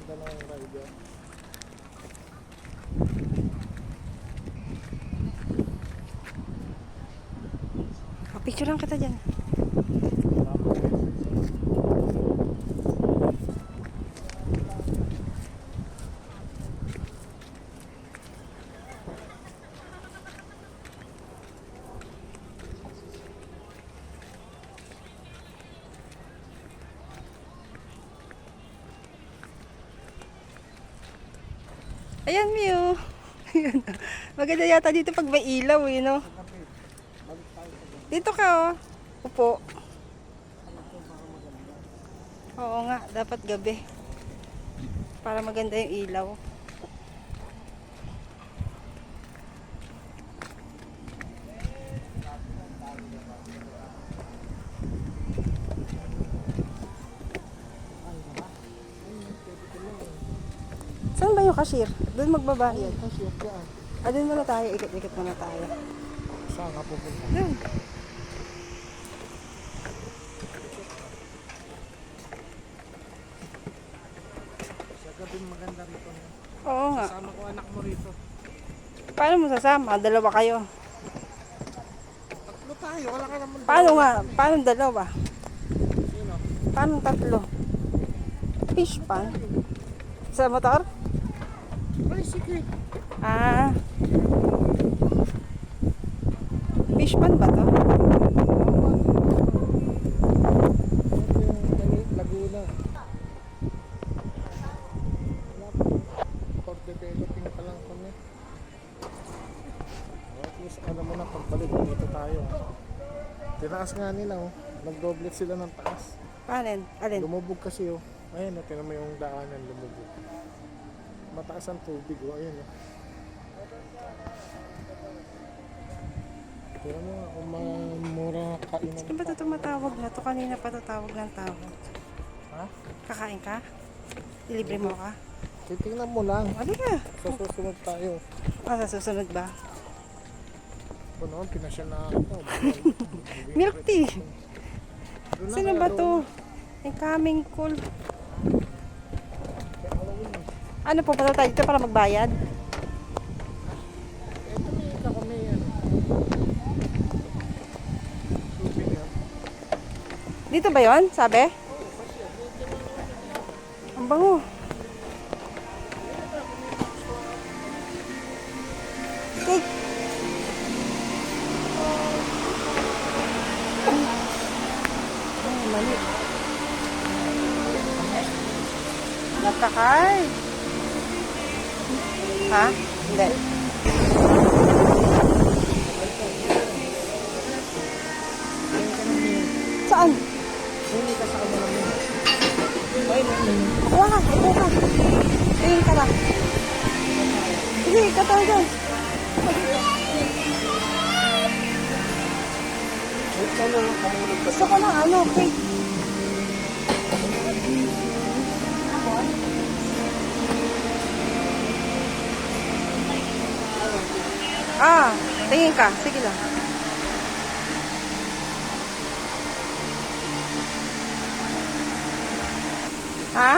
ganda ng rider. Picture lang kita dyan. Ayan, Mew. Ayan. Maganda yata dito pag may ilaw, eh, no? Dito ka, oh. Upo. Oo nga, dapat gabi. Para maganda yung ilaw. Saan ba yung cashier? Doon magbabayad. Cashier dyan. Doon muna tayo. Ikot-ikot muna tayo. Saan ka pupunta? Doon. Sa gabi maganda rito. Oo nga. Kasama ko anak mo rito. Paano mo sasama? Dalawa kayo. Tatlo tayo, wala ka naman. Paano nga? Paano dalawa? Sino? Paano tatlo? Fish pan? Sa motor? Ay, sige. Ah. Fish pan ba to? Ito yung Laguna. For developing pa lang kami. At least alam mo na pagbalik dito tayo. Tinaas nga nila oh. Nagdoblet sila ng taas. Paano? Alin? Lumubog kasi oh. Ayan oh, tinan mo yung daanan lumubog. Mataas ang tubig oh. Ayan oh. Tinan mo nga kung mga mura kainan. Saan ba ito tumatawag na to? Kanina pa tatawag ng tawag. Ha? Kakain ka? Ilibre mo ka? Titingnan mo lang. Ano ka? Sa susunod tayo. Sa susunod ba? Ito noon, pinasya na ako. Milk tea. Doon na Sino kaya, ba doon to? na. Yung coming cool. Kaya Halloween eh. Ano po pa tayo dito para magbayad? Ito may kakami yan. Souvenir. Dito ba yon? Sabi? Ang bango. Cake. Mali. Nagkakay. Ha? Hindi. Saan? Hindi ka sa kanila mo. Kuha ka, kuha ka. Tingin ka ba? Sige, katawa dyan. Gusto ko ng ano, cake. Tingin ka. Sige lang. Ha?